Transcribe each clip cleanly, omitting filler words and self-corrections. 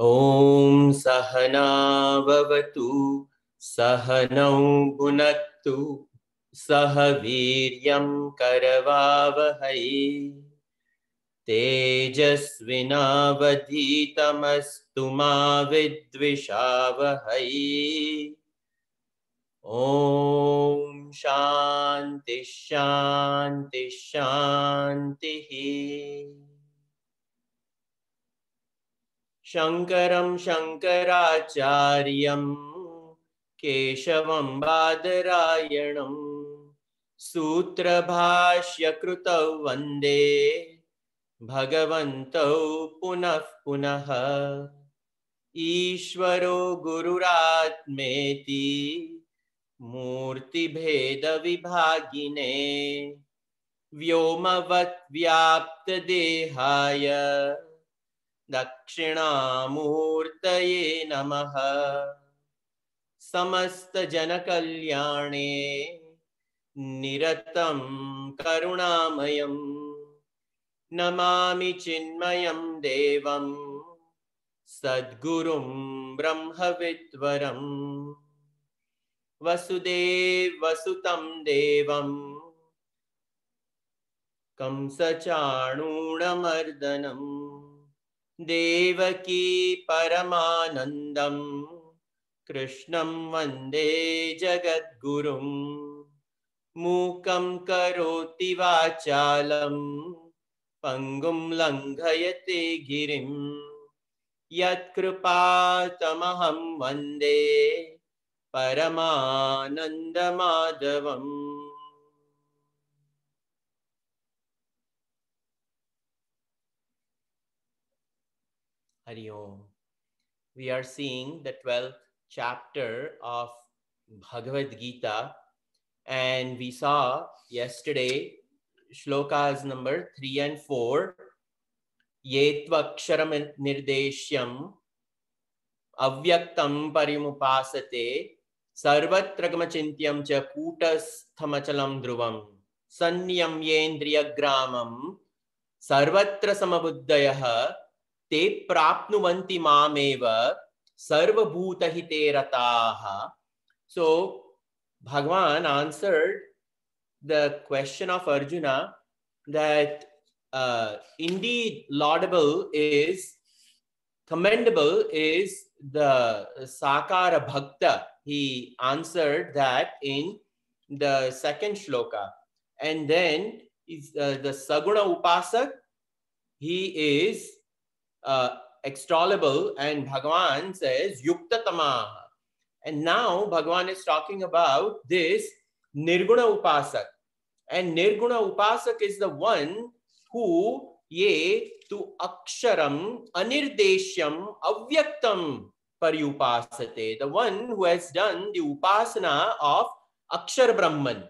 ॐ सहना भवतु सहनौ भुनक्तु सह वीर्यं करवावहै तेजस्विनावधीतमस्तु मा विद्विषावहै। ॐ शान्ति शान्ति शान्तिः। शङ्करं शङ्कराचार्यं केशवं बादरायणं सूत्रभाष्यकृतौ वन्दे भगवन्तौ पुनः पुनः। ईश्वरो गुरुरात्मेति मूर्तिभेदविभागिने व्योमवद्व्याप्तदेहाय दक्षिणामूर्तये नमः। समस्तजनकल्याणे निरतं करुणामयं नमामि चिन्मयं देवं सद्गुरुं ब्रह्मविद्वरं वसुदेवसुतं देवं कंसचाणूरमर्दनं देवकी परमानन्दं कृष्णं वन्दे जगद्गुरुं। मूकं करोति वाचालं पङ्गुं लङ्घयते गिरिं यत्कृपातमहं वन्दे परमानन्दमाधवम्। Hari Om. We are seeing the 12th chapter of Bhagavad Gita, and we saw yesterday shlokas number 3 and 4. Yetvaksharam nirdeshyam avyaktam parimupasate sarvatragamachintyam cha kutasthamachalam dhruvam sanyam yendriyagramam sarvatra samabuddhayah te prapnuvanti mameva sarvabhutahite rataha. So Bhagavan answered the question of Arjuna that indeed laudable is, commendable is the Sakara Bhakta. He answered that in the second shloka. And then is the Saguna Upasak, he is extollable, and Bhagavan says Yuktatama. And now Bhagavan is talking about this Nirguna Upasak. And Nirguna Upasak is the one who ye tu aksharam anirdeshyam avyaktam paryupasate, the one who has done the upasana of Akshar Brahman.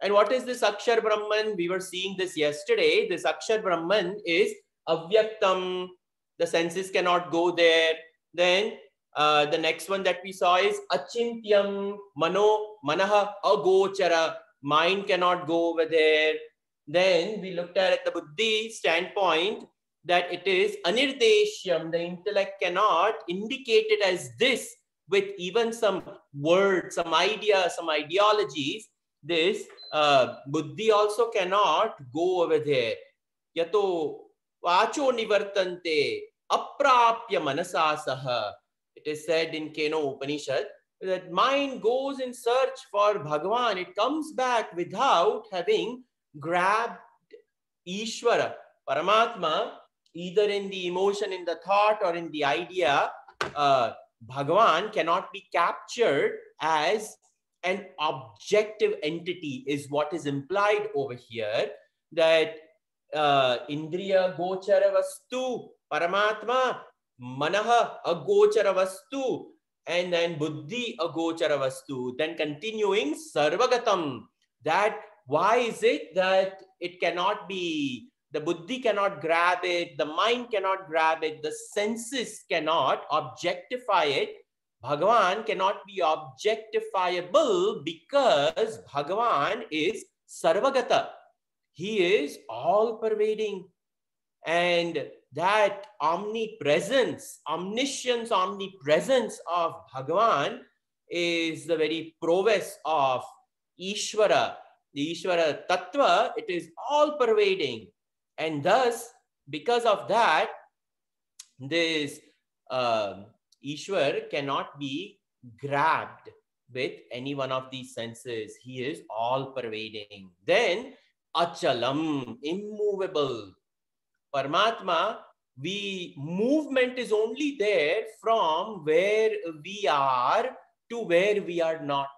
And what is this Akshar Brahman? We were seeing this yesterday. This Akshar Brahman is avyaktam. The senses cannot go there. Then the next one that we saw is achintyam, manaha agochara. Mind cannot go over there. Then we looked at the buddhi standpoint that it is anirdeshyam. The intellect cannot indicate it as this with even some words, some ideas, some ideologies. This buddhi also cannot go over there. Yato vacho nivartante aprapya manasasaha. It is said in Keno Upanishad that mind goes in search for Bhagavan. It comes back without having grabbed Ishvara, Paramatma, either in the emotion, in the thought, or in the idea. Bhagavan cannot be captured as an objective entity is what is implied over here, that Indriya Gochara Vastu, Paramatma, Manaha Agochara Vastu, and then Buddhi Agochara Vastu. Then continuing Sarvagatam, that why is it that it cannot be, the Buddhi cannot grab it, the mind cannot grab it, the senses cannot objectify it. Bhagavan cannot be objectifiable because Bhagavan is Sarvagata. He is all pervading. And that omnipresence, omniscience, omnipresence of Bhagavan is the very prowess of Ishvara. The Ishvara Tattva, it is all pervading. And thus, because of that, this Ishwar cannot be grabbed with any one of these senses. He is all pervading. Then Achalam, immovable. Paramatma, movement is only there from where we are to where we are not.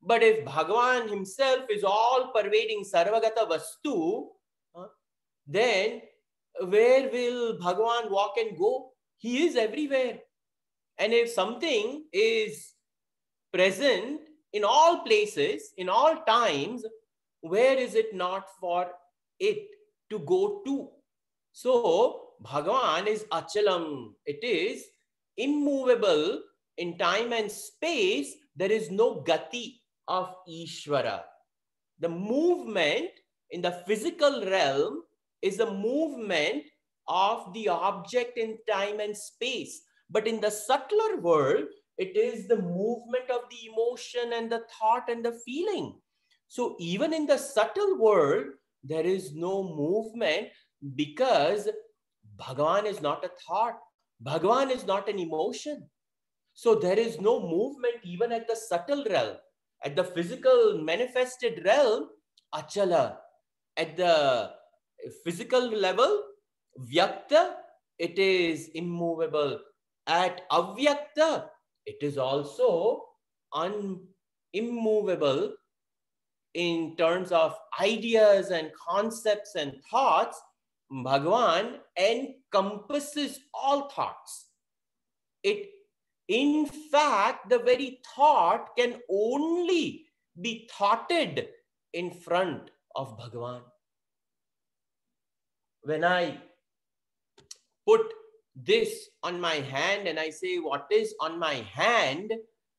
But if Bhagavan himself is all pervading Sarvagata Vastu, then where will Bhagavan walk and go? He is everywhere. And if something is present in all places, in all times, where is it not for it to go to? So Bhagavan is Achalam. It is immovable in time and space. There is no gati of Ishvara. The movement in the physical realm is the movement of the object in time and space. But in the subtler world, it is the movement of the emotion and the thought and the feeling. So even in the subtle world, there is no movement because Bhagavan is not a thought. Bhagavan is not an emotion. So there is no movement even at the subtle realm. At the physical manifested realm, Achala. At the physical level, Vyakta, it is immovable. At Avyakta, it is also immovable in terms of ideas and concepts and thoughts. Bhagavan encompasses all thoughts. In fact, the very thought can only be thoughted in front of Bhagavan. When I put this on my hand and I say, what is on my hand?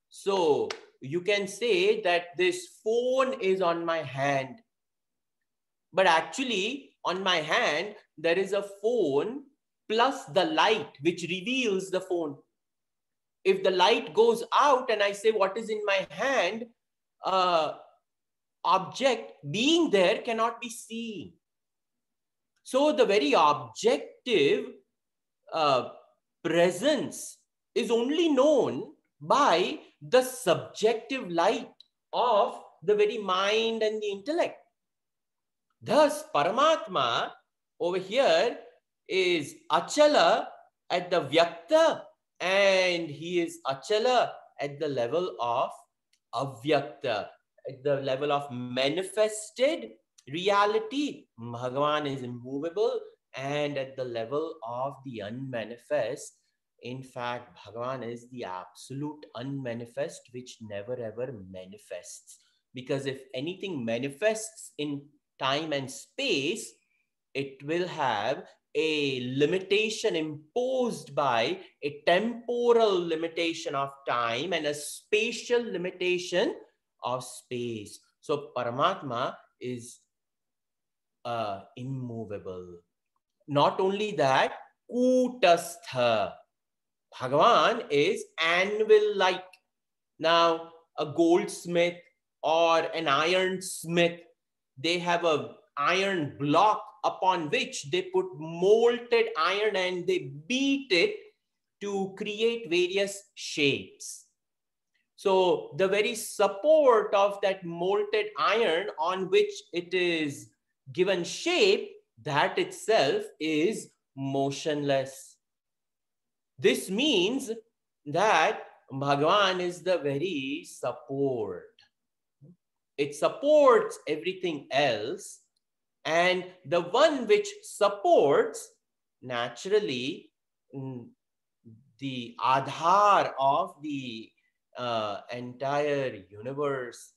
So you can say that this phone is on my hand. But actually, on my hand, there is a phone plus the light which reveals the phone. If the light goes out and I say, what is in my hand? Object being there cannot be seen. So the very objective presence is only known by the subjective light of the very mind and the intellect. Thus, Paramatma over here is Achala at the Vyakta, and he is Achala at the level of Avyakta, at the level of manifested reality. Bhagavan is immovable, and at the level of the unmanifest, in fact, Bhagavan is the absolute unmanifest, which never ever manifests. Because if anything manifests in time and space, it will have a limitation imposed by a temporal limitation of time and a spatial limitation of space. So Paramatma is immovable. Not only that, Kutastha. Bhagavan is anvil-like. Now, a goldsmith or an ironsmith, they have an iron block upon which they put molten iron and they beat it to create various shapes. So the very support of that molten iron on which it is given shape, that itself is motionless. This means that Bhagavan is the very support. It supports everything else, and the one which supports, naturally, the Aadhar of the entire universe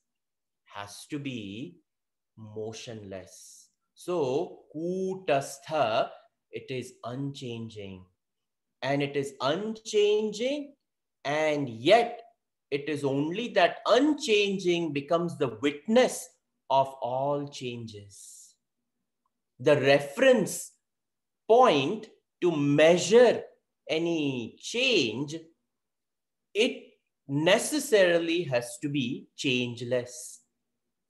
has to be motionless. So, Kutastha, it is unchanging. And it is unchanging, and yet it is only that unchanging becomes the witness of all changes. The reference point to measure any change, it necessarily has to be changeless.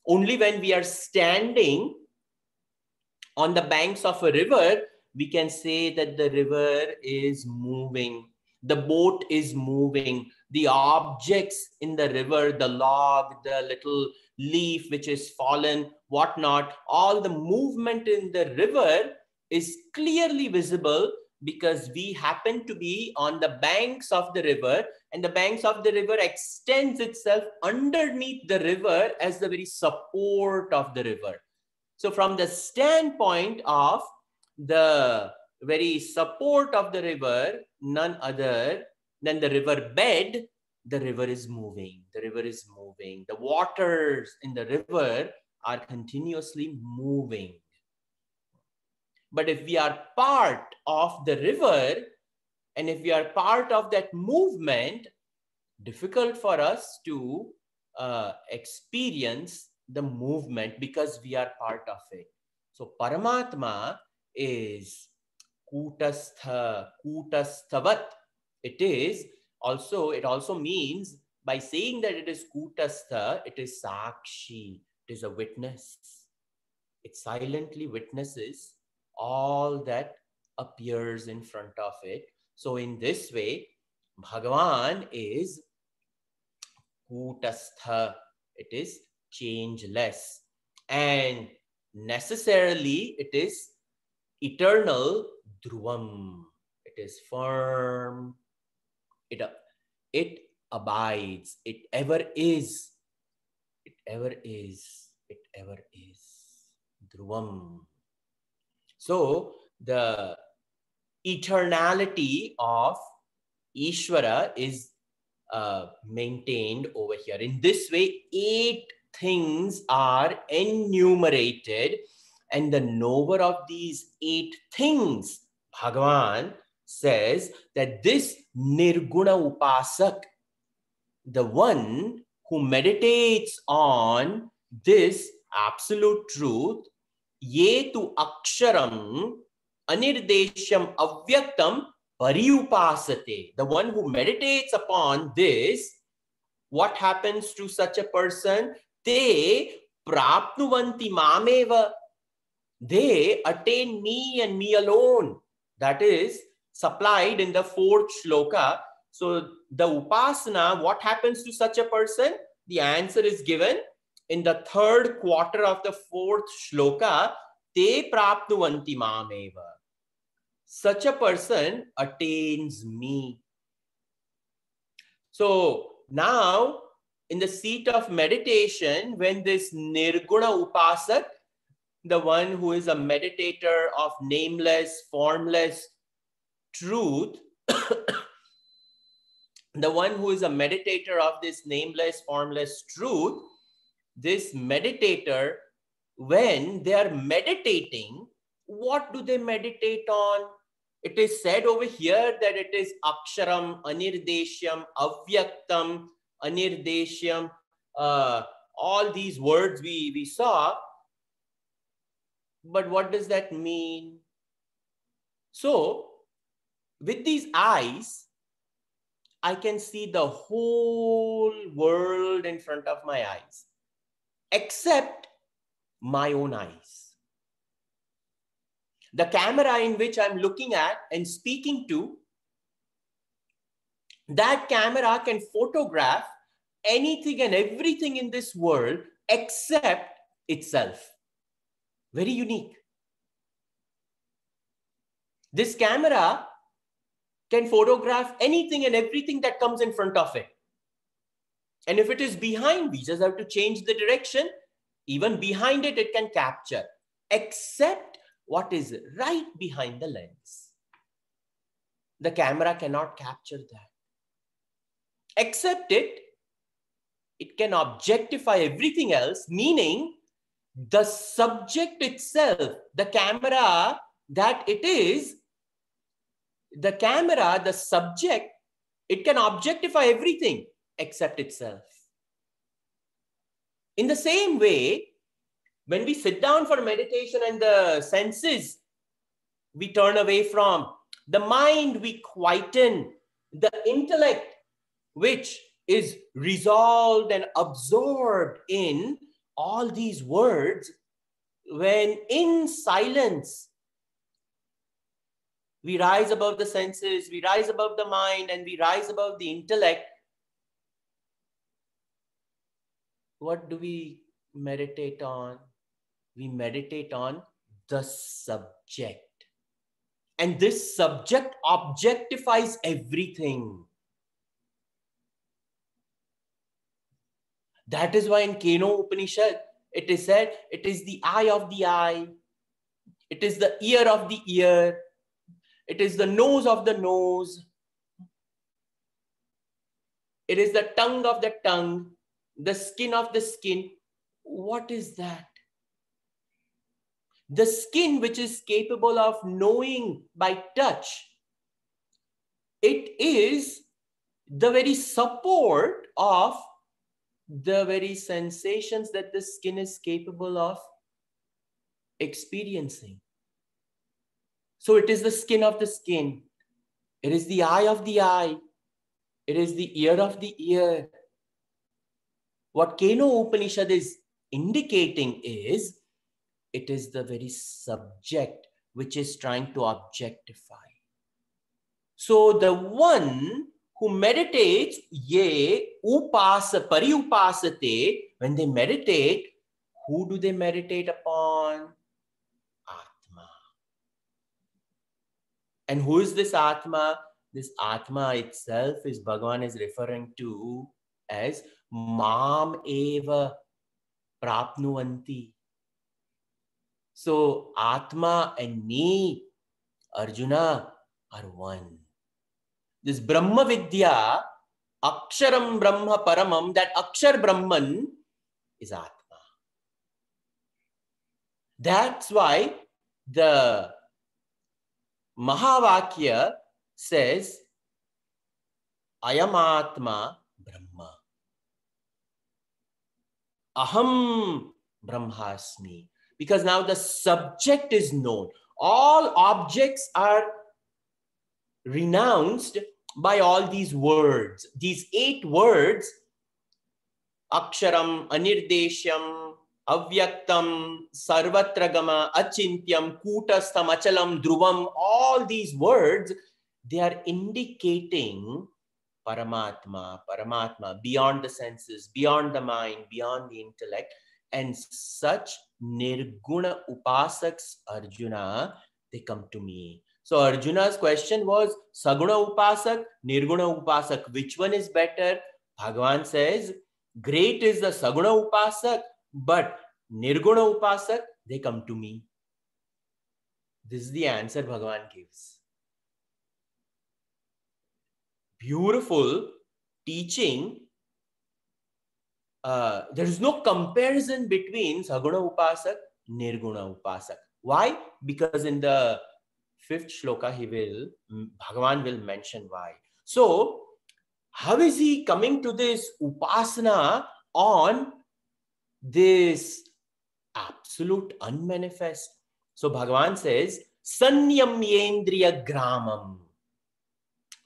Only when we are standing on the banks of a river, we can say that the river is moving, the boat is moving, the objects in the river, the log, the little leaf which is fallen, whatnot, all the movement in the river is clearly visible because we happen to be on the banks of the river, and the banks of the river extends itself underneath the river as the very support of the river. So from the standpoint of the very support of the river, none other than the river bed, the river is moving. The river is moving. The waters in the river are continuously moving. But if we are part of the river, and if we are part of that movement, difficult for us to experience the movement because we are part of it. So Paramatma is Kutastha, Kutasthavat. It also means, by saying that it is Kutastha, it is Sakshi, it is a witness. It silently witnesses all that appears in front of it. So in this way, Bhagavan is Kutastha, it is changeless, and necessarily it is eternal, Dhruvam. It is firm, it abides, it ever is, it ever is, it ever is, Dhruvam. So the eternality of Ishvara is maintained over here. In this way, 8 things are enumerated, and the knower of these 8 things, Bhagavan says that this Nirguna Upasak, the one who meditates on this absolute truth, Yetu Aksharam Anirdesham Avyaktam Pariupasate, the one who meditates upon this, what happens to such a person? Te prapnuvanti mameva, they attain me and me alone. That is supplied in the 4th shloka. So the upasana, what happens to such a person? The answer is given in the 3rd quarter of the 4th shloka. Te prapnuvanti mameva. Such a person attains me. So now, in the seat of meditation, when this Nirguna Upasak, the one who is a meditator of nameless, formless truth, the one who is a meditator of this nameless, formless truth, this meditator, when they are meditating, what do they meditate on? It is said over here that it is Aksharam, Anirdeshyam, Avyaktam, Anirdeshyam, all these words we saw. But what does that mean? So, with these eyes, I can see the whole world in front of my eyes, except my own eyes. The camera in which I'm looking at and speaking to, that camera can photograph anything and everything in this world except itself. Very unique. This camera can photograph anything and everything that comes in front of it. And if it is behind, we just have to change the direction. Even behind it, it can capture, except what is right behind the lens. The camera cannot capture that. Except it can objectify everything else, meaning the subject itself, the camera that it is, the camera, the subject, it can objectify everything except itself. In the same way, when we sit down for meditation and the senses, we turn away from, The mind we quieten, the intellect which is resolved and absorbed in all these words, when in silence we rise above the senses, we rise above the mind, and we rise above the intellect, what do we meditate on? We meditate on the subject. And this subject objectifies everything. That is why in Keno Upanishad, it is said, it is the eye of the eye, it is the ear of the ear, it is the nose of the nose, it is the tongue of the tongue, the skin of the skin. What is that? The skin which is capable of knowing by touch. It is the very support of the very sensations that the skin is capable of experiencing. So it is the skin of the skin. It is the eye of the eye. It is the ear of the ear. What Keno Upanishad is indicating is, it is the very subject which is trying to objectify. So the one who meditates, ye upasa pariupasate, when they meditate, who do they meditate upon? Atma. And who is this Atma? This Atma itself is Bhagavan is referring to as Mam eva prapnuvanti. So Atma and me, Arjuna, are one. This Brahma Vidya, Aksharam Brahma Paramam, that Akshar Brahman is Atma. That's why the Mahavakya says, Ayam Atma Brahma. Aham Brahmasmi. Because now the subject is known. All objects are renounced by all these words. These 8 words, Aksharam, Anirdeshyam, Avyaktam, Sarvatragama, Achintyam, Kutastham, Achalam, Dhruvam, all these words, they are indicating Paramatma, Paramatma, beyond the senses, beyond the mind, beyond the intellect. And such Nirguna Upasaks, Arjuna, they come to me. So Arjuna's question was, Saguna Upasak, Nirguna Upasak, which one is better? Bhagavan says, great is the Saguna Upasak, but Nirguna Upasak, they come to me. This is the answer Bhagavan gives. Beautiful teaching. There is no comparison between Saguna Upasak, Nirguna Upasak. Why? Because in the 5th shloka, Bhagavan will mention why. So, how is he coming to this upasana on this absolute unmanifest? So, Bhagavan says, Sanyamyendriya Gramam.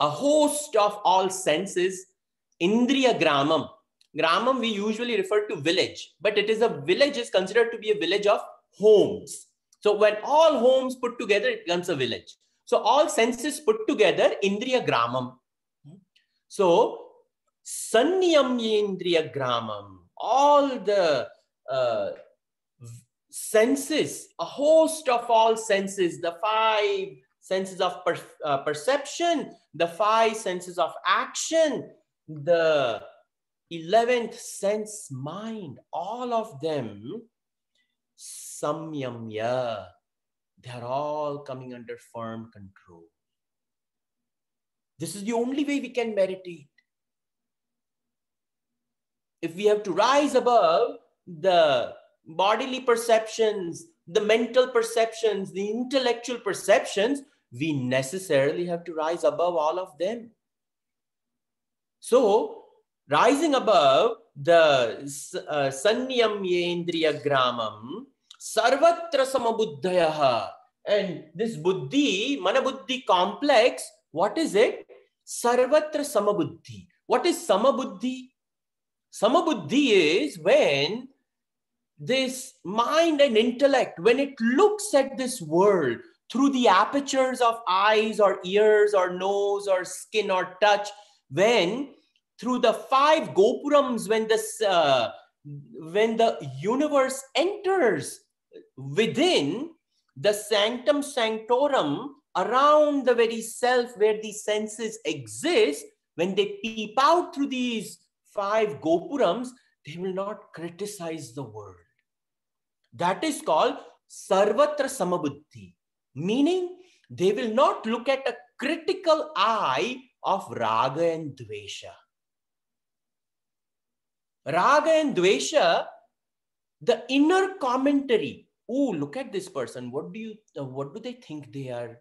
A host of all senses, Indriya Gramam. Gramam we usually refer to village, but village is considered to be a village of homes. So when all homes put together, it becomes a village. So all senses put together, Indriya Gramam. So Sanyamyendriya Gramam, all the senses, a host of all senses, the 5 senses of perception, the 5 senses of action, the 11th sense mind, all of them, samyamya, they are all coming under firm control. This is the only way we can meditate. If we have to rise above the bodily perceptions, the mental perceptions, the intellectual perceptions, we necessarily have to rise above all of them. So, rising above the Sanyamyendriya Gramam, Sarvatra Samabuddhayaha, And this buddhi, manabuddhi complex, what is it? Sarvatra samabuddhi. What is samabuddhi? Samabuddhi is when this mind and intellect, when it looks at this world through the apertures of eyes or ears or nose or skin or touch, when through the five gopurams, when the universe enters within the sanctum sanctorum, around the very self where the senses exist, when they peep out through these five gopurams, they will not criticize the world. That is called sarvatra samabuddhi, meaning they will not look at a critical eye of raga and dvesha. Raga and dvesha, the inner commentary. Oh, look at this person. What do they think they are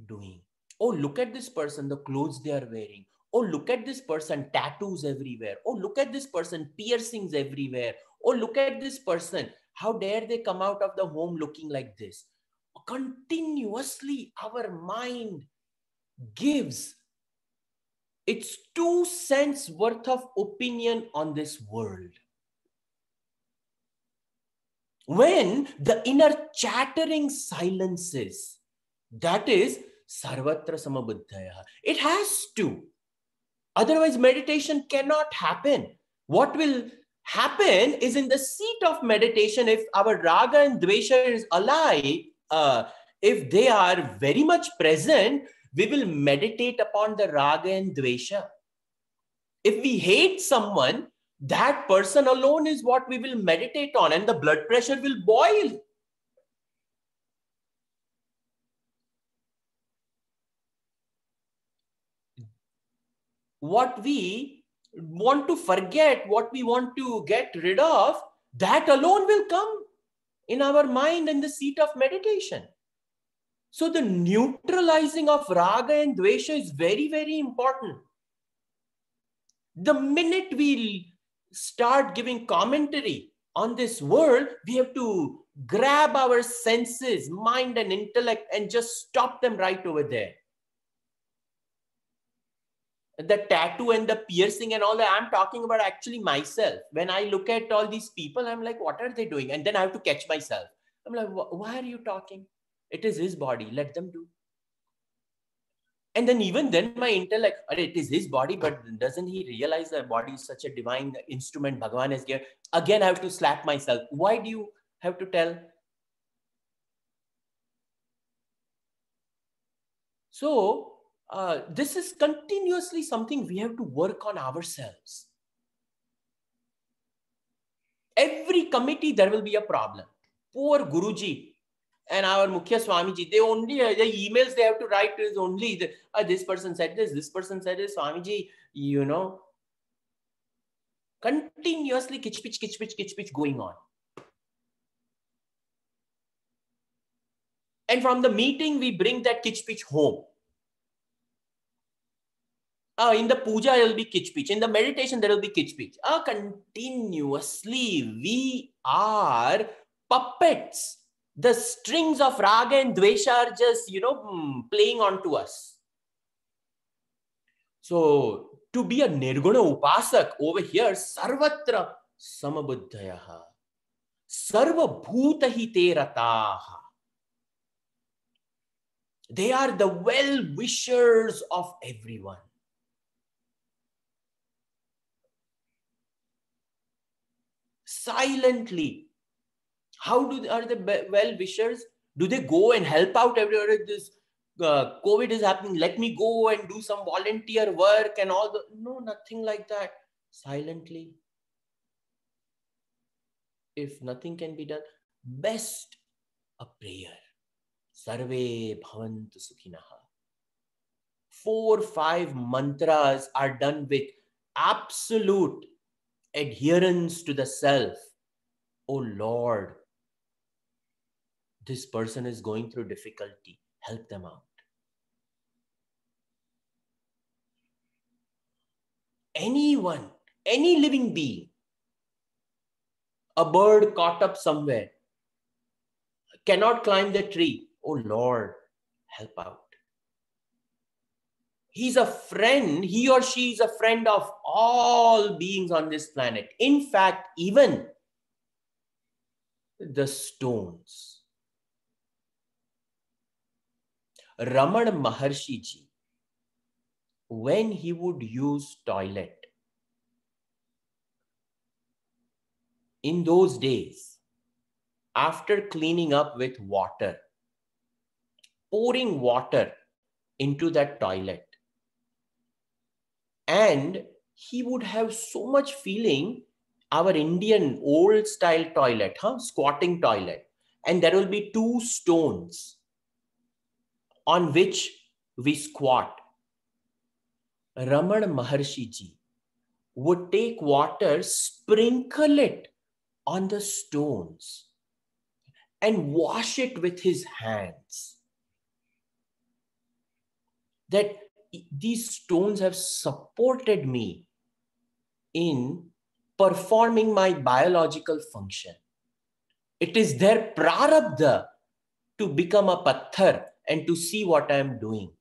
doing? Oh, look at this person, the clothes they are wearing. Oh, look at this person, tattoos everywhere. Oh, look at this person, piercings everywhere. Oh, look at this person. How dare they come out of the home looking like this? Continuously, our mind gives its 2 cents worth of opinion on this world. When the inner chattering silences, that is sarvatra samabuddhaya. It has to. Otherwise, meditation cannot happen. What will happen is in the seat of meditation, if our raga and dvesha is alive, if they are very much present, we will meditate upon the raga and dvesha. If we hate someone, that person alone is what we will meditate on, and the blood pressure will boil. What we want to forget, what we want to get rid of, that alone will come in our mind in the seat of meditation. So the neutralizing of raga and dvesha is very, very important. The minute we start giving commentary on this world, we have to grab our senses, mind and intellect, and just stop them right over there. The tattoo and the piercing and all that, I'm talking about actually myself. When I look at all these people, I'm like, what are they doing? And then I have to catch myself. I'm like, why are you talking? It is his body, let them do. And then even then my intellect, it is his body, but doesn't he realize that body is such a divine instrument Bhagavan has given? Again, I have to slap myself. Why do you have to tell? So this is continuously something we have to work on ourselves. Every committee, there will be a problem. Poor Guruji and our Mukhya Swamiji, they only, the emails they have to write is only, this person said this person said this, Swamiji, you know, continuously kitch pitch going on. And from the meeting, we bring that kitch pitch home. In the puja, there will be kitch pitch. In the meditation, there will be kitch pitch. Continuously, we are puppets. The strings of raga and dvesha are just, playing onto us. So, to be a nirguna upasak over here, sarvatra samabuddhayaha, sarva bhuta hite rataha. They are the well-wishers of everyone. Silently. How are the well-wishers? Do they go and help out everywhere? This COVID is happening. Let me go and do some volunteer work and all. No, nothing like that. Silently. If nothing can be done, best a prayer. Sarve bhavantu sukhinaha. 4-5 mantras are done with absolute adherence to the self. Oh Lord, this person is going through difficulty. Help them out. Anyone, any living being, a bird caught up somewhere, cannot climb the tree. Oh Lord, help out. He's a friend, he or she is a friend of all beings on this planet. In fact, even the stones. Ramana Maharshi ji, when he would use toilet, in those days, after cleaning up with water, pouring water into that toilet, and he would have so much feeling, our Indian old style toilet, squatting toilet, and there will be two stones on which we squat. Ramana Maharshi ji would take water, sprinkle it on the stones, and wash it with his hands. That these stones have supported me in performing my biological function. It is their prarabdha to become a patthar and to see what I am doing.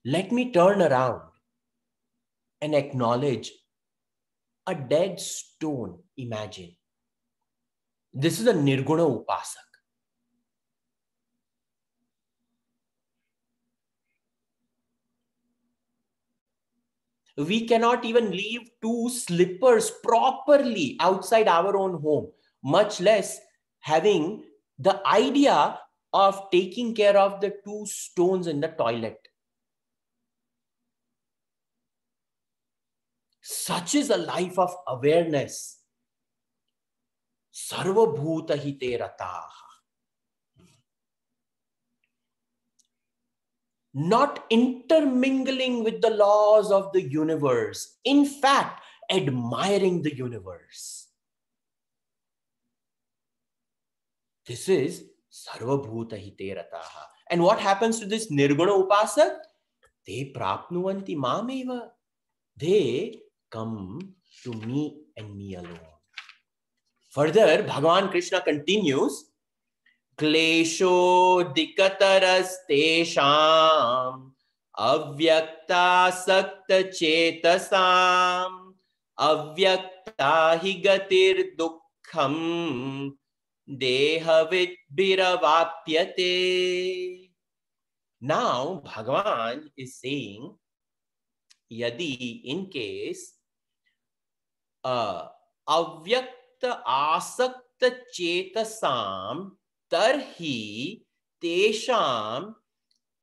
Let me turn around and acknowledge a dead stone. Imagine. This is a Nirguna Upasak. We cannot even leave two slippers properly outside our own home, much less having the idea of taking care of the two stones in the toilet. Such is a life of awareness. Sarva bhuta hite rataha. Not intermingling with the laws of the universe. In fact, admiring the universe. This is Sarva bhuta hite rataha. And what happens to this Nirguna Upasak? Te prapnuvanti mameva. They come to me and me alone. Further, Bhagavan Krishna continues, Klesho dikatarastesham avyakta sakta chetasam avyakta hi gatir dukkham dehavit biravapyate. Now, Bhagavan is saying, Yadi, in case avyakta asakta chetasam tarhi tesham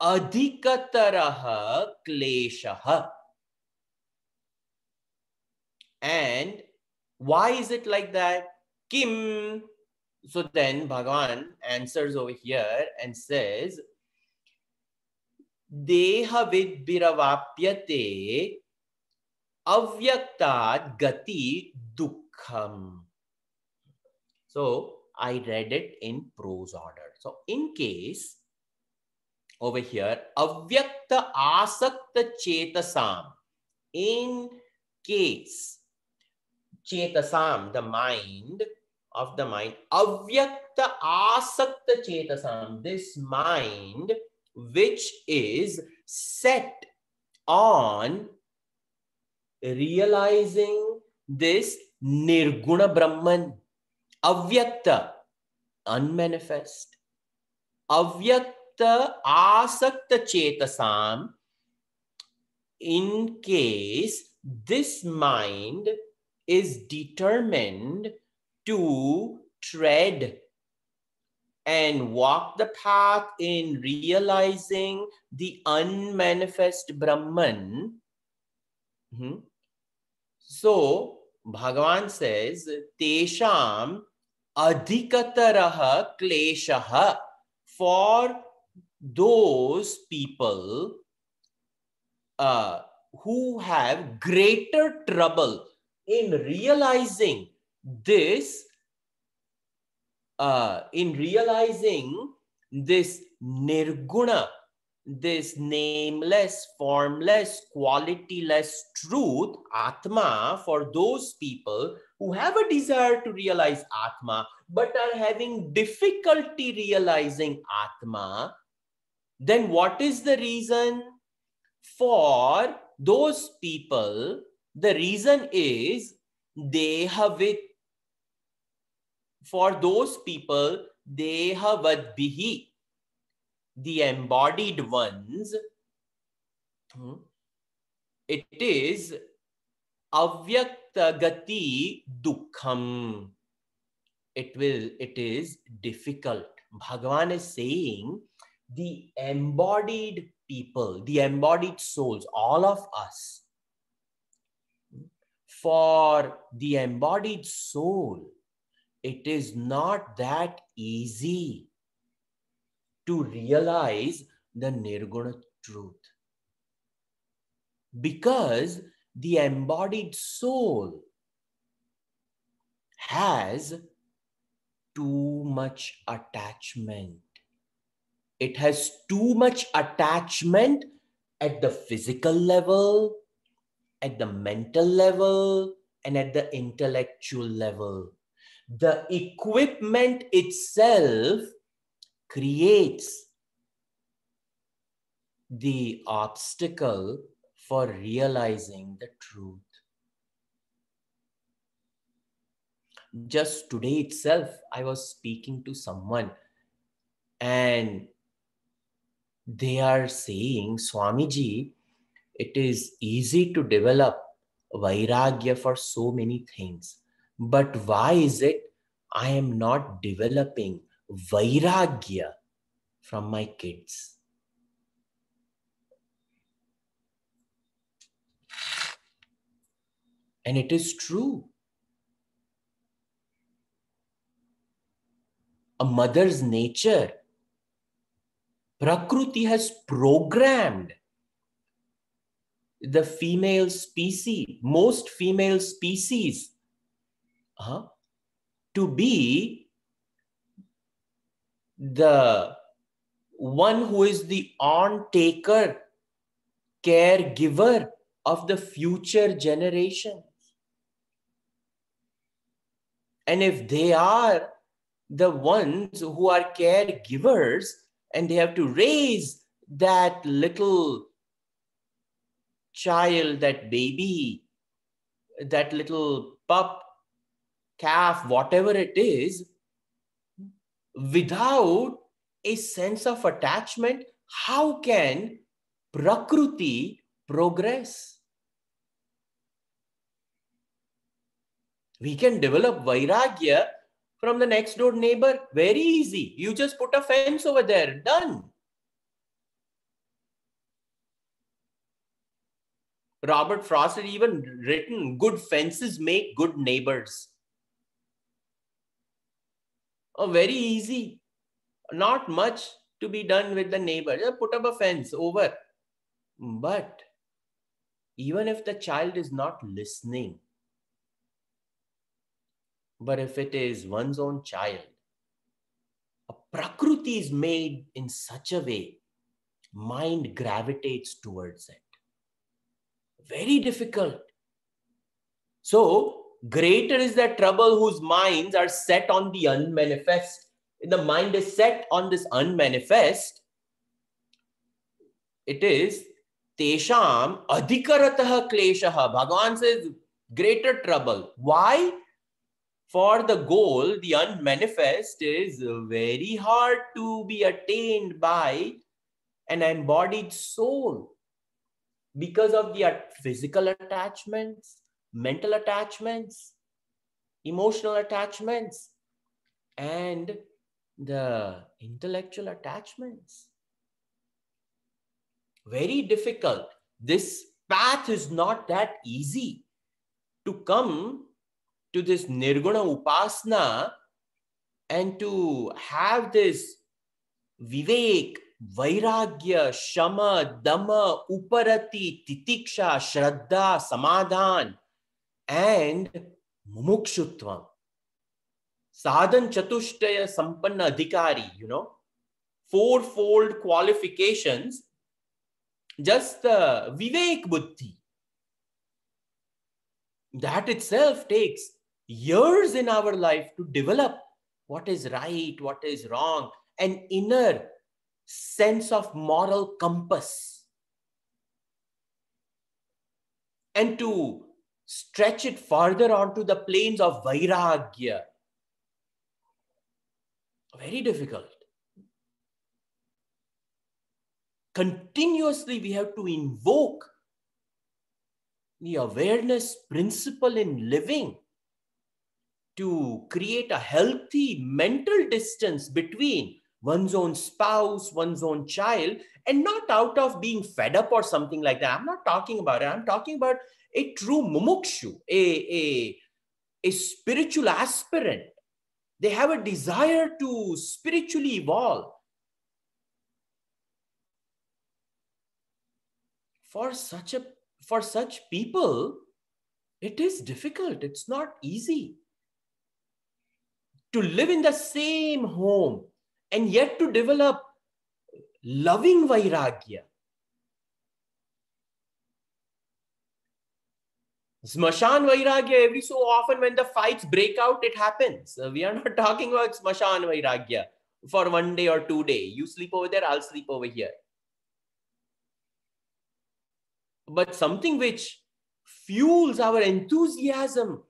adhikataraha kleshaha. And why is it like that? Kim. So then Bhagavan answers over here and says, Deha vidbiravapyate avyaktad gati dukkham. So I read it in prose order. So in case, over here, avyakta asakta chetasam, in case, chetasam, the mind of the mind, avyakta asakta chetasam, this mind which is set on realizing this Nirguna Brahman, avyakta, unmanifest, avyakta asakta chetasam, in case this mind is determined to tread and walk the path in realizing the unmanifest Brahman. So Bhagavan says, Tesham adhikataraha kleshaha, for those people who have greater trouble in realizing this, Nirguna this nameless, formless, qualityless truth, Atma, for those people who have a desire to realize Atma, but are having difficulty realizing Atma, then what is the reason? For those people, the reason is Dehavit. For those people, Dehavadbihi, the embodied ones, it is Avyaktagati Dukkham. It is difficult. Bhagavan is saying the embodied people, the embodied souls, all of us, for the embodied soul, it is not that easy to realize the Nirguna truth. Because the embodied soul has too much attachment. It has too much attachment at the physical level, at the mental level, and at the intellectual level. The equipment itself creates the obstacle for realizing the truth. Just today itself, I was speaking to someone and they are saying, Swamiji, it is easy to develop vairagya for so many things. But why is it I am not developing vairagya from my kids? And it is true. A mother's nature, Prakruti has programmed the female species, most female species, to be the one who is the on-taker, caregiver of the future generations. And if they are the ones who are caregivers and they have to raise that little child, that baby, that little pup, calf, whatever it is, without a sense of attachment, how can Prakruti progress? We can develop Vairagya from the next door neighbor. Very easy. You just put a fence over there. Done. Robert Frost had even written, good fences make good neighbors. Oh, very easy. Not much to be done with the neighbor. Just put up a fence over. But even if the child is not listening, but if it is one's own child, a Prakruti is made in such a way, mind gravitates towards it. Very difficult. So, greater is the trouble whose minds are set on the unmanifest. If the mind is set on this unmanifest, it is Tesham adhikaratah kleshaha. Bhagavan says greater trouble. Why? For the goal, the unmanifest is very hard to be attained by an embodied soul because of the physical attachments, mental attachments, emotional attachments, and the intellectual attachments. Very difficult. This path is not that easy. To come to this Nirguna Upasana and to have this Vivek, Vairagya, Shama, Dhamma, Uparati, Titiksha, Shraddha, Samadhan, and Mumukshutvam. Sadhan Chatushtaya Sampanna Adhikari, fourfold qualifications just the Vivek Buddhi. That itself takes years in our life to develop what is right, what is wrong, an inner sense of moral compass, and to stretch it further onto the planes of Vairagya. Very difficult. Continuously, we have to invoke the awareness principle in living to create a healthy mental distance between one's own spouse, one's own child, and not out of being fed up or something like that. I'm not talking about it. I'm talking about a true mumukshu, a spiritual aspirant. They have a desire to spiritually evolve. For such people, it is difficult. It's not easy to live in the same home and yet to develop loving Vairagya. Smashan Vairagya, every so often when the fights break out, it happens. We are not talking about Smashan Vairagya for 1 day or 2 days. You sleep over there, I'll sleep over here. But something which fuels our enthusiasm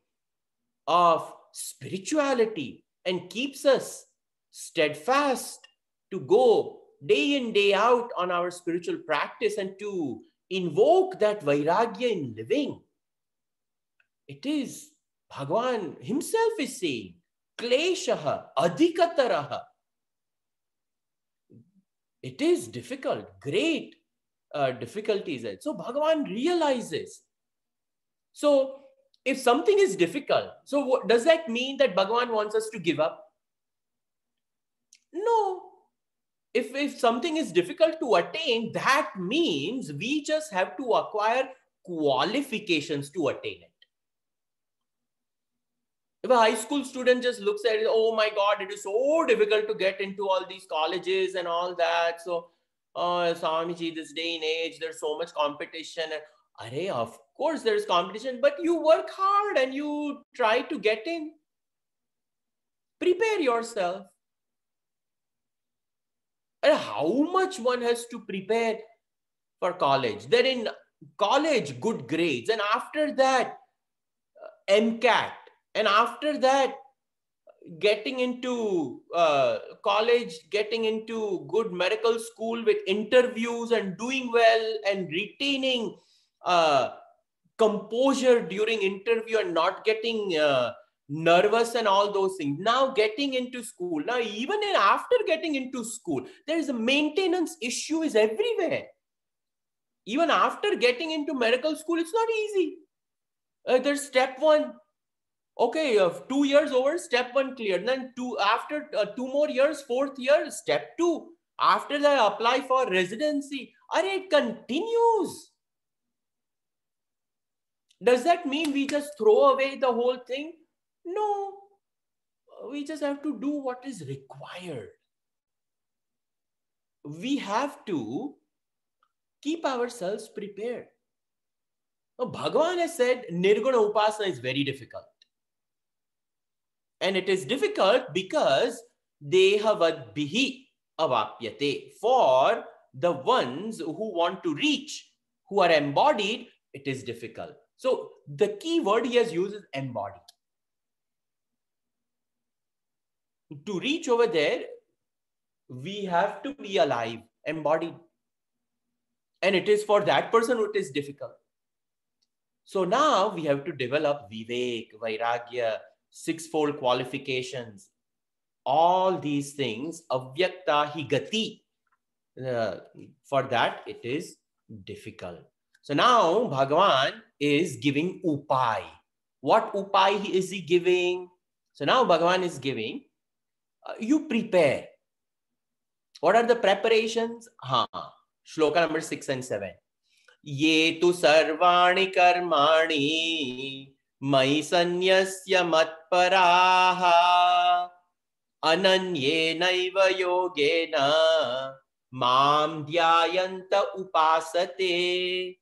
of spirituality and keeps us steadfast to go day in, day out on our spiritual practice and to invoke that Vairagya in living. It is Bhagavan himself is saying, Kleshaha adhikataraha. It is difficult, great difficulties. So Bhagavan realizes. So if something is difficult, so what, does that mean that Bhagavan wants us to give up? No. If something is difficult to attain, that means we just have to acquire qualifications to attain it. If a high school student just looks at it, oh my God, it is so difficult to get into all these colleges and all that. So, Swamiji, this day and age, there's so much competition. Arey, of course there's competition, but you work hard and you try to get in. Prepare yourself. And how much one has to prepare for college? Then in college, good grades. And after that, MCAT. And after that, getting into college, getting into good medical school with interviews and doing well and retaining composure during interview and not getting nervous and all those things. Now getting into school. Now even after getting into school, there is a maintenance issue is everywhere. Even after getting into medical school, it's not easy. There's step 1. Okay, 2 years over, step 1 clear. Then after 2 more years, 4th year, step 2. After that, apply for residency. It continues. Does that mean we just throw away the whole thing? No. We just have to do what is required. We have to keep ourselves prepared. Bhagavan has said Nirguna Upasana is very difficult. And it is difficult because dehavadbihi avapyate. For the ones who want to reach, who are embodied, it is difficult. So the key word he has used is embodied. To reach over there, we have to be alive, embodied. And it is for that person who it is difficult. So now we have to develop Vivek, Vairagya, 6-fold qualifications, all these things, avyakta hi gati. For that, it is difficult. So now Bhagavan is giving upai. What upai is he giving? So now Bhagavan is giving, you prepare. What are the preparations? Shloka number 6 and 7. Ye tu sarvani karmani Mai sanyasya matparaha ananye naiva yogena Mam dhyayanta upasate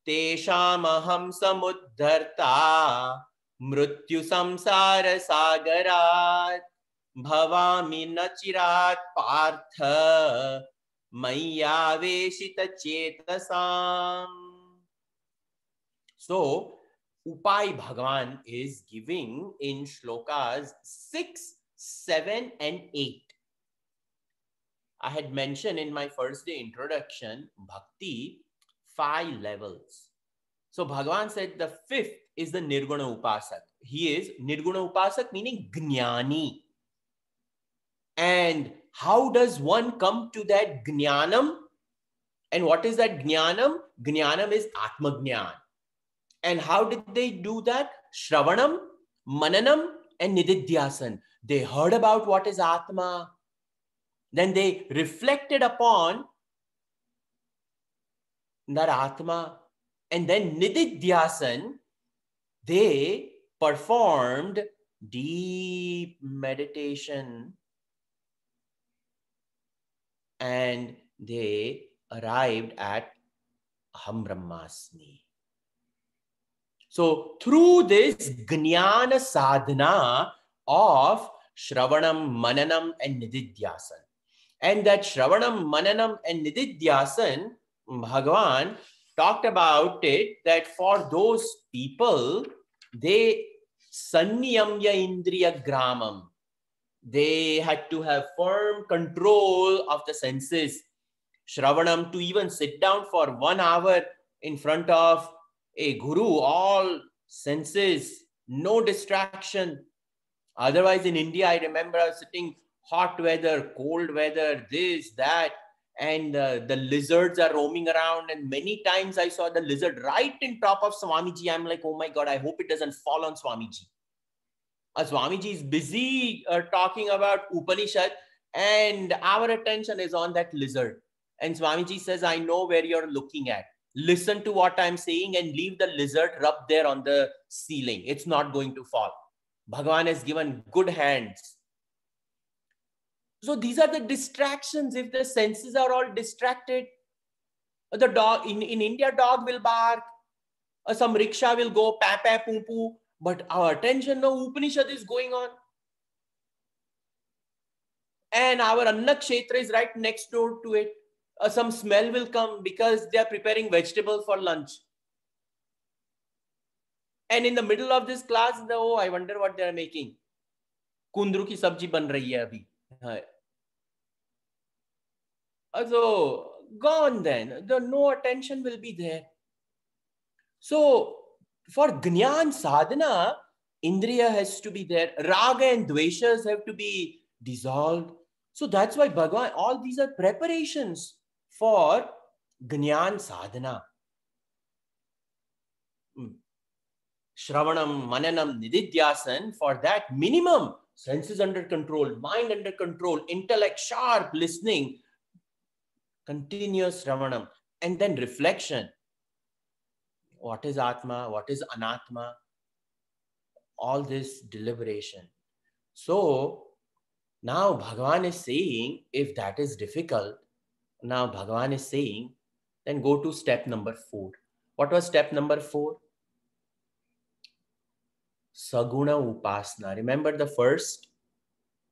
teshamaham samudharta mrityu samsara sagarat bhavami nachirat partha mayaveshita chetasam. So Upai Bhagavan is giving in shlokas 6, 7 and 8. I had mentioned in my first day introduction, bhakti, 5 levels. So Bhagavan said the 5th is the Nirguna Upasak. He is Nirguna Upasak meaning Jnani. And how does one come to that Jnanam? And what is that Jnanam? Jnanam is Atma Jnan. And how did they do that? Shravanam, Mananam, and Nididhyasan. They heard about what is Atma. Then they reflected upon that Atma. And then Nididhyasan, they performed deep meditation. And they arrived at Aham Brahmasmi. So through this Jnana sadhana of Shravanam, Mananam and Nididhyasan. And that Shravanam, Mananam and Nididhyasan, Bhagavan talked about it that for those people, they Sanniyamya Indriya Gramam. They had to have firm control of the senses. Shravanam, to even sit down for 1 hour in front of a guru, all senses, no distraction. Otherwise, in India, I remember I was sitting hot weather, cold weather, this, that, and the lizards are roaming around. And many times I saw the lizard right in top of Swamiji. I'm like, oh my God, I hope it doesn't fall on Swamiji. Swamiji is busy talking about Upanishad, and our attention is on that lizard. And Swamiji says, I know where you're looking at. Listen to what I'm saying and leave the lizard rub there on the ceiling. It's not going to fall. Bhagavan has given good hands. So these are the distractions. If the senses are all distracted, the dog in India, dog will bark, some rickshaw will go, pa pa poo poo, but our attention, no, Upanishad is going on. And our Annakshetra is right next door to it. Some smell will come because they are preparing vegetables for lunch. And in the middle of this class, oh, I wonder what they are making. Kundru ki sabji ban rahi hai abhi. So gone then. No attention will be there. So for Jnana sadhana, Indriya has to be there. Raga and Dveshas have to be dissolved. So that's why Bhagavan, all these are preparations for Jnana sadhana. Shravanam, Mananam, Nididhyasan, for that minimum, senses under control, mind under control, intellect sharp, listening, continuous Shravanam, and then reflection. What is Atma? What is Anatma? All this deliberation. So now Bhagavan is saying, if that is difficult, now Bhagavan is saying, then go to step number 4. What was step number 4? Saguna Upasana. Remember the first?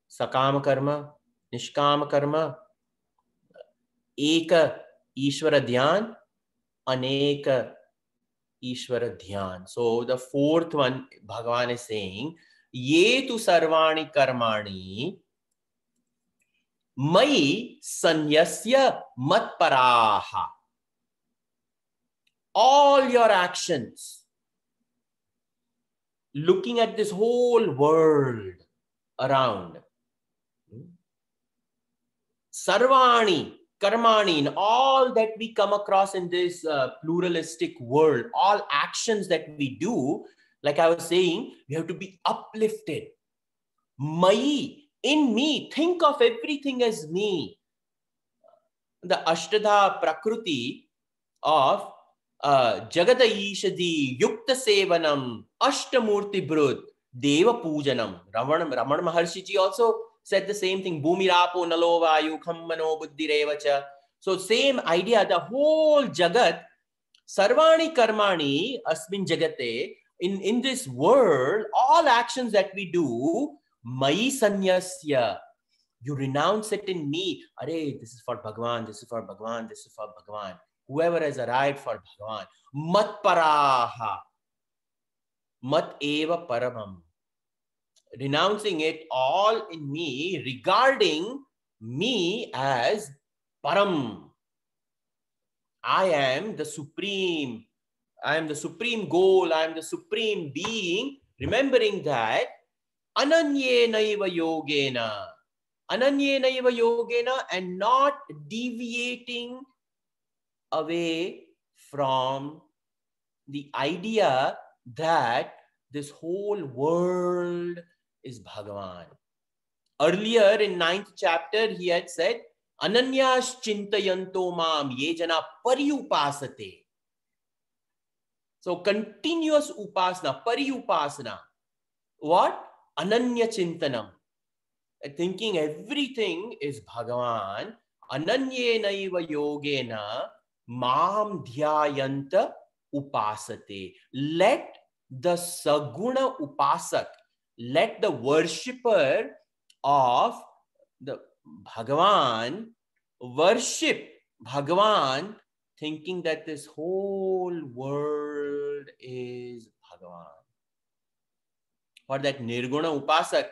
Sakama Karma, Nishkama Karma, Eka Ishvara Dhyan, Aneka Ishvara Dhyan. So the 4th one, Bhagavan is saying, Ye tu sarvani karmani Mai sanyasya matparaha. All your actions, looking at this whole world around, sarvani, karmani, in all that we come across in this pluralistic world, all actions that we do, like I was saying, we have to be uplifted. Mai, in me, think of everything as me. The Ashtadha Prakriti of Jagata Ishadi, Yukta Sevanam, Ashtamurti Brut, Deva Pujanam. Ramana Maharshi ji also said the same thing. Bhumirapo Nalovayu Khammano Buddhirevacha. So same idea, the whole jagat, sarvani karmani asmin jagate, in this world, all actions that we do, mai sanyasya, you renounce it in me. Are, this is for Bhagavan, this is for Bhagavan, this is for Bhagavan. Whoever has arrived for Bhagavan. Mat paraha. Mat eva paramam. Renouncing it all in me, regarding me as param. I am the supreme. I am the supreme goal. I am the supreme being. Remembering that ananyena yogena. Ananyena yogena, and not deviating away from the idea that this whole world is Bhagavan. Earlier in 9th chapter, he had said, Ananyas chintayanto mam ye jana pariupasate. So continuous upasana, pariupasana. What? Ananya chintanam. Thinking everything is Bhagavan. Ananyena yogena mam dhyayanta upasate. Let the saguna upasak, let the worshipper of the Bhagavan worship Bhagavan, thinking that this whole world is Bhagavan. For that nirguna upasak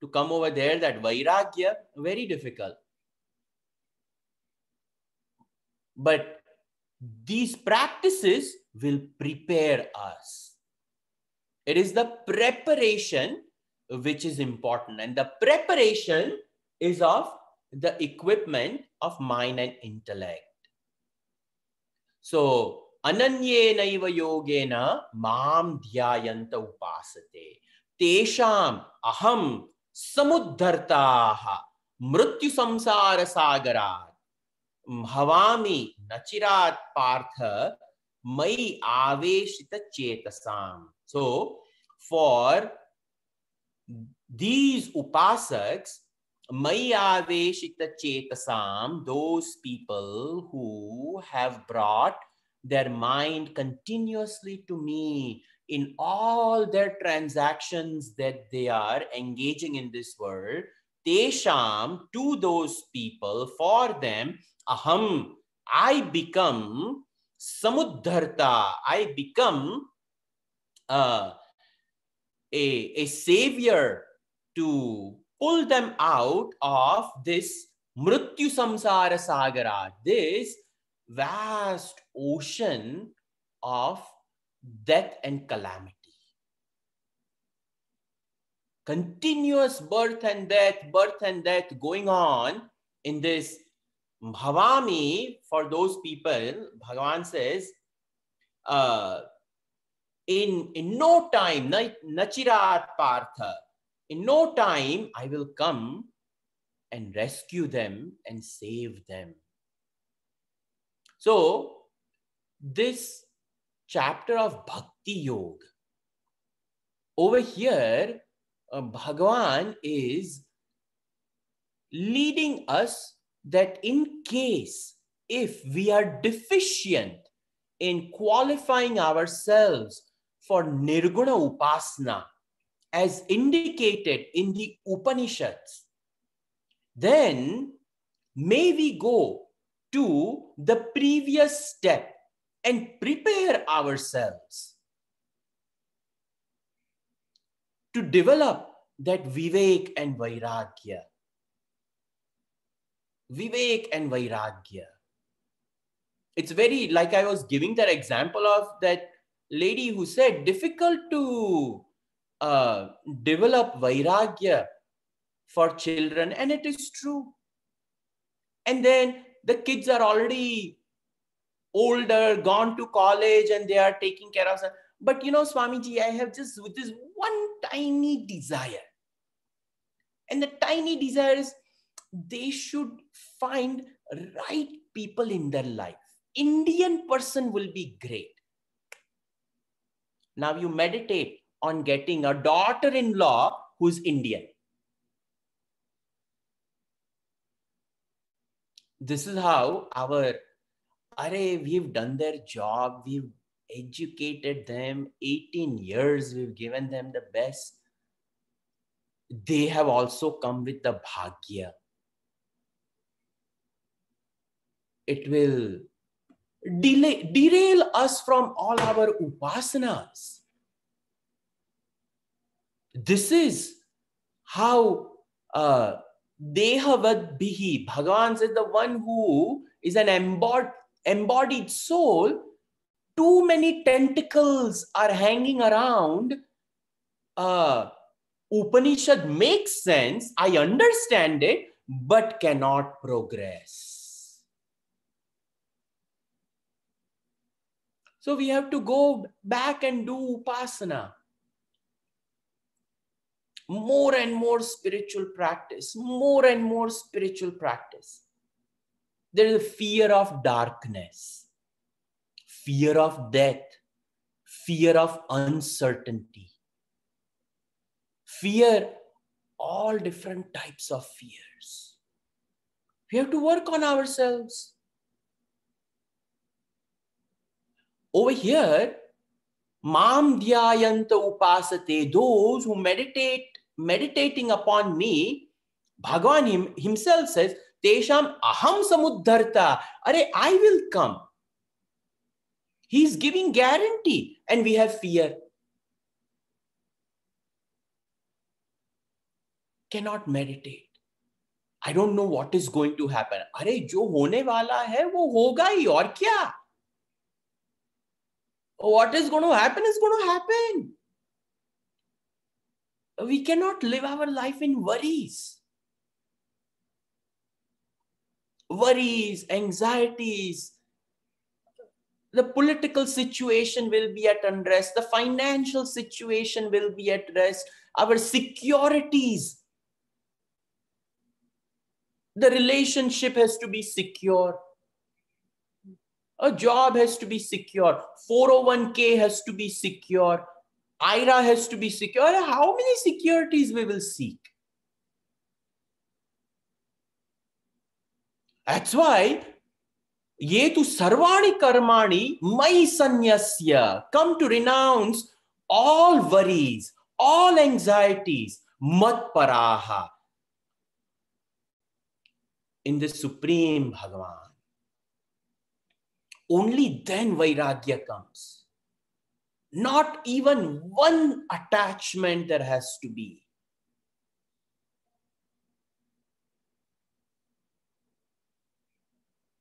to come over there, that vairagya, very difficult. But these practices will prepare us. It is the preparation which is important. And the preparation is of the equipment of mind and intellect. So, ananyena iva yogena mam dhyayanta upasate. Tesham aham samudhartaha mrityu samsara sagarat bhavami nachirat partha mai aveshita chetasam. So, for these upasaks, mai aveshita chetasam, those people who have brought their mind continuously to me in all their transactions that they are engaging in this world, tesham, to those people, for them, aham, I become samudharta, I become a savior to pull them out of this mrityu samsara sagara, this vast ocean of death and calamity. Continuous birth and death going on in this bhavami. For those people, Bhagavan says, in no time, nachirat partha, in no time I will come and rescue them and save them. So this chapter of Bhakti Yoga, over here, Bhagavan is leading us that in case if we are deficient in qualifying ourselves for nirguna upasana as indicated in the Upanishads, then may we go to the previous step and prepare ourselves to develop that Vivek and Vairagya. Vivek and Vairagya. It's very, like I was giving that example of that lady who said, difficult to develop Vairagya for children, and it is true. And then the kids are already older, gone to college, and they are taking care of them. But you know, Swamiji, I have just this one tiny desire. And the tiny desire is they should find right people in their life. Indian person will be great. Now you meditate on getting a daughter-in-law who's Indian. This is how we've done their job. We've educated them 18 years. We've given them the best. They have also come with the bhagya. It will derail us from all our upasanas. This is how Dehavad Bihi, Bhagavan says, the one who is an embodied soul, too many tentacles are hanging around. Upanishad makes sense, I understand it, but cannot progress. So we have to go back and do upasana. More and more spiritual practice, more and more spiritual practice. There is a fear of darkness, fear of death, fear of uncertainty, fear, all different types of fears. We have to work on ourselves. Over here, Mam dhyayanta upasate, those who meditating upon me, Bhagavan himself says, Tesham aham samuddharta. I will come. He's giving guarantee, and we have fear. Cannot meditate. I don't know what is going to happen. Jo hone wala hai, wo hoga hi, aur kya? What is going to happen is going to happen. We cannot live our life in worries. Worries, anxieties. The political situation will be at unrest. The financial situation will be at rest. Our securities. The relationship has to be secure. A job has to be secure. 401k has to be secure. IRA has to be secure. How many securities we will seek? That's why ye tu sarvani karmani mai sanyasya, come to renounce all worries, all anxieties, mat paraha, in the Supreme Bhagavan. Only then Vairagya comes. Not even one attachment there has to be.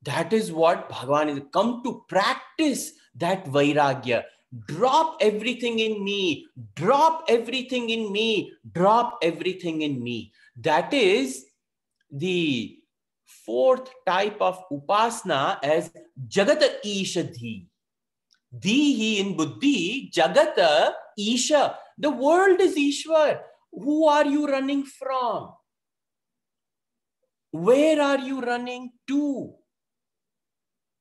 That is what Bhagavan is come to practice, that Vairagya. Drop everything in me. Drop everything in me. Drop everything in me. That is the fourth type of upasana as Jagata Isha Dhi. Dhihi in Buddhi, Jagata Isha. The world is Ishwar. Who are you running from? Where are you running to?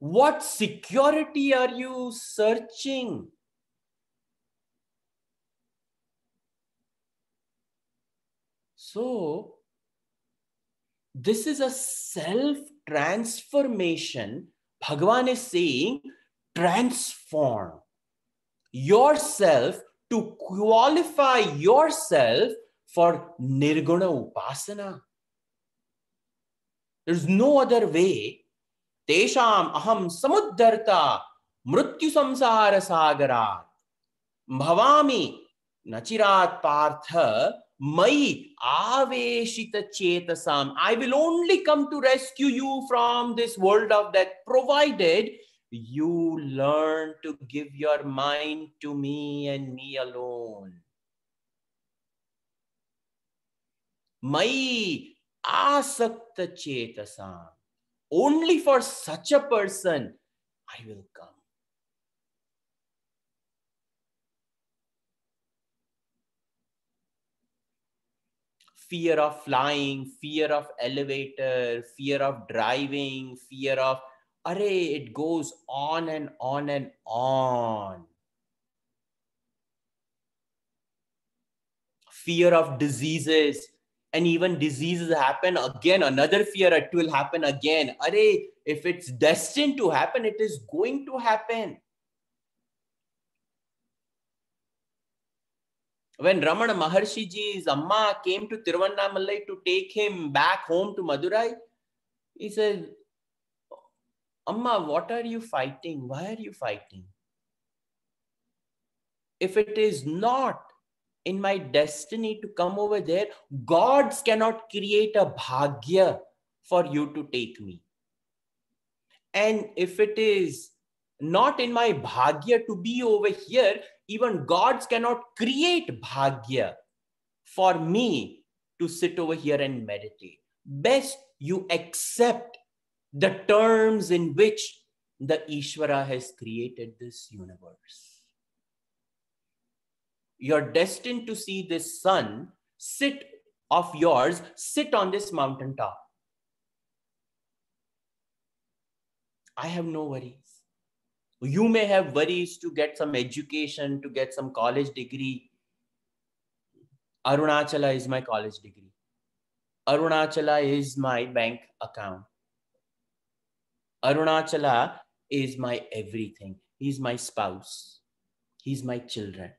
What security are you searching? So, this is a self-transformation. Bhagavan is saying, transform yourself to qualify yourself for Nirguna Upasana. There's no other way. Tesham aham samuddarta mrityu samsara sagarat bhavami nachirat partha mai aveshita chetasam. I will only come to rescue you from this world of death, provided you learn to give your mind to me and me alone. Mai asakta chetasam. Only for such a person I will come. Fear of flying, fear of elevator, fear of driving, fear of, it goes on and on and on. Fear of diseases. And even diseases happen again, another fear, it will happen again. Arey, if it's destined to happen, it is going to happen. When Ramana Maharshi Ji's Amma came to Tiruvannamalai to take him back home to Madurai, he said, Amma, what are you fighting? Why are you fighting? If it is not in my destiny to come over there, gods cannot create a bhagya for you to take me. And if it is not in my bhagya to be over here, even gods cannot create bhagya for me to sit over here and meditate. Best you accept the terms in which the Ishvara has created this universe. You're destined to see this sun of yours sit on this mountaintop. I have no worries. You may have worries to get some education, to get some college degree. Arunachala is my college degree. Arunachala is my bank account. Arunachala is my everything. He's my spouse. He's my children.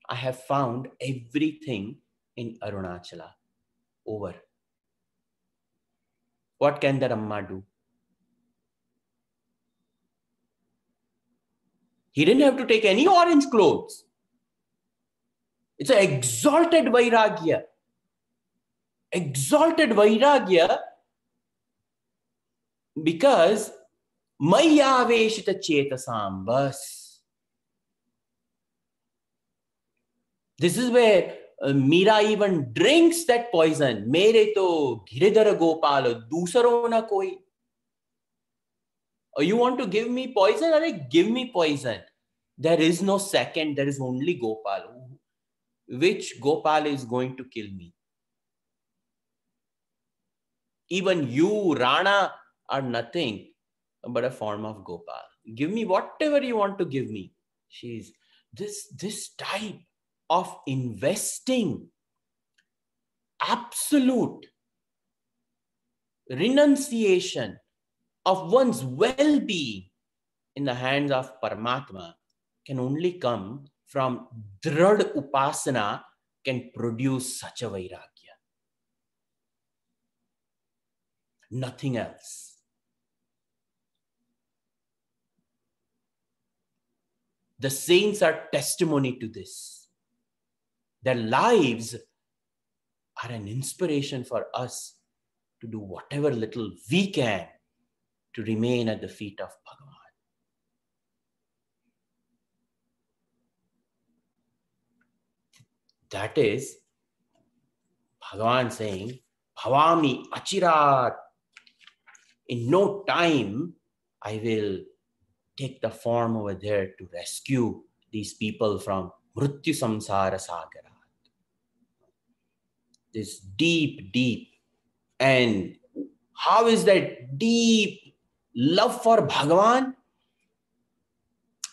I have found everything in Arunachala. Over. What can the Amma do? He didn't have to take any orange clothes. It's an exalted Vairagya. Exalted Vairagya because Maya Veshita Chetasam bas. This is where Meera even drinks that poison. Mere to Giridhara Gopal, dusaro na koi. You want to give me poison? Give me poison. There is no second. There is only Gopal. Which Gopal is going to kill me? Even you, Rana, are nothing but a form of Gopal. Give me whatever you want to give me. She's this type of investing absolute renunciation of one's well-being in the hands of Paramatma can only come from Dhrad Upasana, can produce such a Vairagya. Nothing else. The saints are testimony to this. Their lives are an inspiration for us to do whatever little we can to remain at the feet of Bhagavan. That is Bhagavan saying, Bhavami Achirat. In no time, I will take the form over there to rescue these people from Mrityu Samsara Sagara. This deep, deep. And how is that deep love for Bhagavan?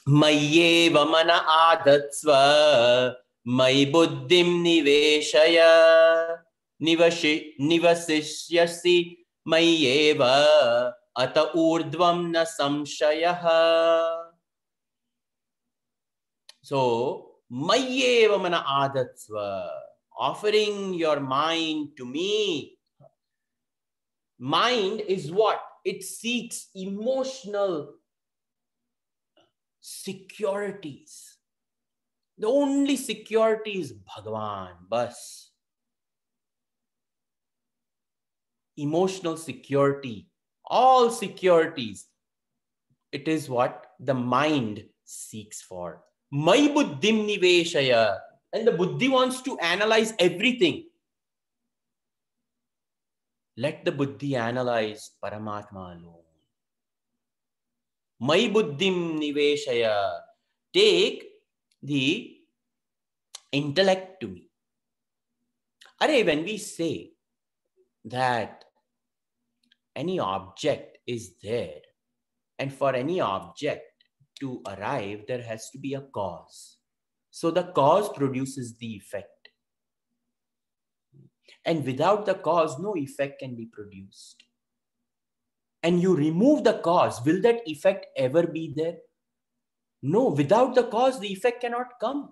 Mayyeva mana adatsva Mai buddhim niveshaya nivasishyasi Mayyeva ata urdvam na samshayaha. So, Mayyeva mana adatsva, offering your mind to me. Mind is what? It seeks emotional securities. The only security is Bhagavan, bas. Emotional security, all securities. It is what the mind seeks for. Mai buddhim niveshaya. And the buddhi wants to analyze everything. Let the buddhi analyze Paramatma alone. Mai buddhim niveshaya. Take the intellect to me. Arey, when we say that any object is there, and for any object to arrive, there has to be a cause. So the cause produces the effect. And without the cause, no effect can be produced. And you remove the cause, will that effect ever be there? No, without the cause, the effect cannot come.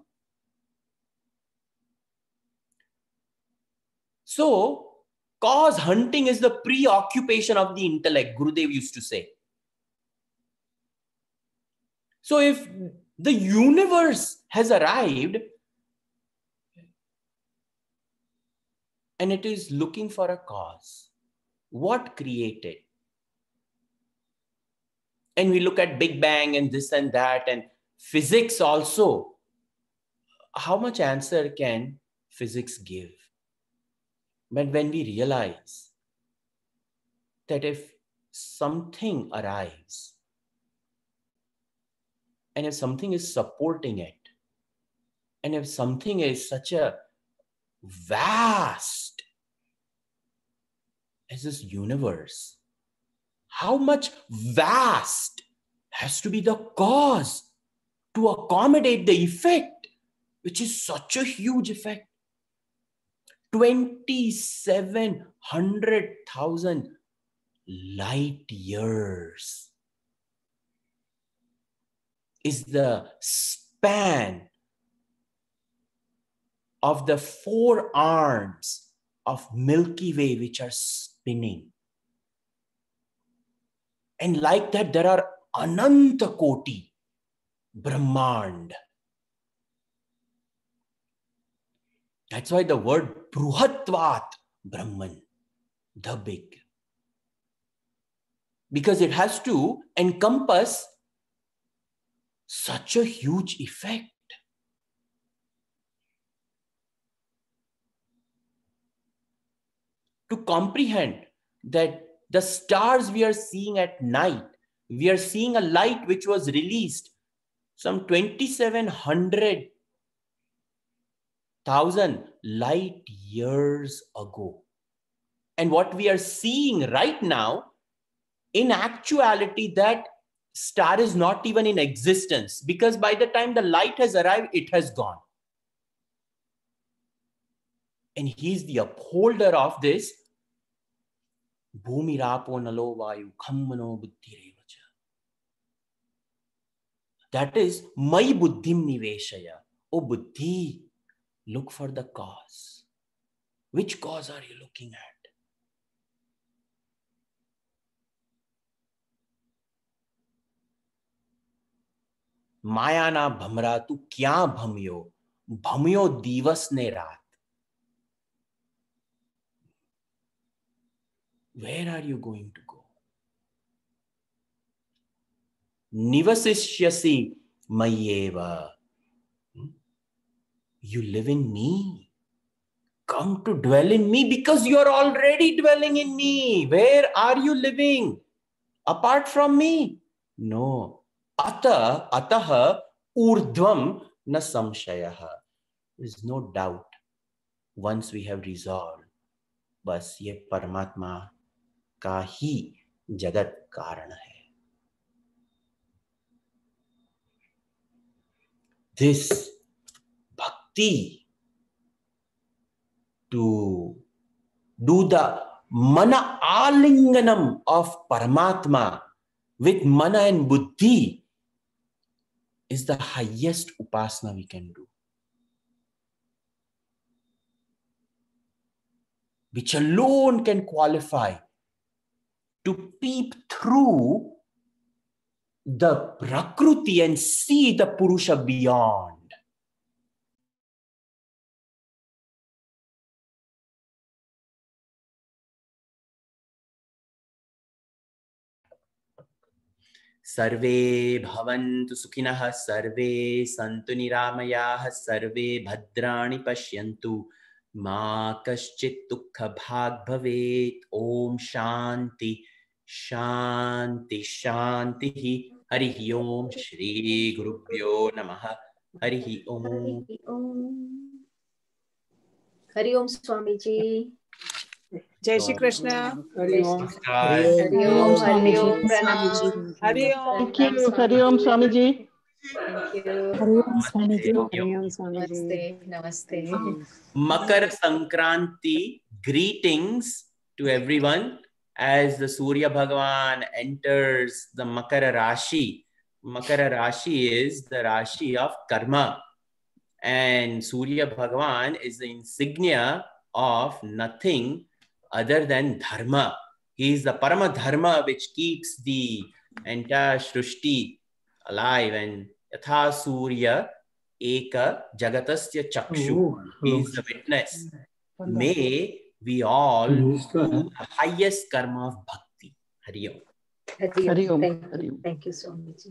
So, cause hunting is the preoccupation of the intellect, Gurudev used to say. So, if the universe has arrived and it is looking for a cause, what created? And we look at Big Bang and this and that and physics also. How much answer can physics give? But when we realize that if something arrives and if something is supporting it, and if something is such a vast as this universe, how much vast has to be the cause to accommodate the effect, which is such a huge effect. 2,700,000 light years is the span of the 4 arms of Milky Way which are spinning. And like that, there are Ananta Koti, Brahmand. That's why the word Bruhatvat Brahman, the big. Because it has to encompass such a huge effect. To comprehend that the stars we are seeing at night, we are seeing a light which was released some 2,700,000 light years ago. And what we are seeing right now, in actuality, that star is not even in existence, because by the time the light has arrived, it has gone. And he's the upholder of this Bhumi Rapo Nalo Vayu Khammano Buddhi Revacha. That is Mai Buddhim Niveshaya. Oh Buddhi, look for the cause. Which cause are you looking at? Maya na bhamra tu kya bhamyo? Bhamyo divas ne raat. Where are you going to go? Nivasishyasi mayeva. You live in me. Come to dwell in me because you are already dwelling in me. Where are you living? Apart from me? No. Ataha urdhvam na samshayaha. There is no doubt. Once we have resolved, bas ye Paramatma का ही जगत कारण है. This bhakti to do the mana alinganam of Paramatma with mana and buddhi is the highest upasana we can do, which alone can qualify to peep through the Prakruti and see the Purusha beyond. Sarve bhavantu sukhinah, sarve santu niramayah, sarve bhadrani pashyantu, ma kaschit dukkha bhag bhavet. Om shanti shanti shanti. Harihi Om. Shri Gurubhyo Namaha. Harihi Om. Hari Om Swamiji. Jai Shri Krishna. Hari Om. Hari Om Swamiji. Hari Om. Thank you. Hari Om Swamiji. Thank you. Hari Om Swami ji. Hari Om Swami ji. Namaste. Namaste. Makara Sankranti greetings to everyone as the Surya Bhagavan enters the Makara Rashi. Makara Rashi is the Rashi of Karma, and Surya Bhagavan is the insignia of nothing other than Dharma. He is the Parama Dharma which keeps the entire Shrishti alive. And Yatha Surya Eka Jagatasya Chakshu. He is the witness. May we all do the highest karma of bhakti. Hari Om. Hari Hari Om. Om. Thank you so much.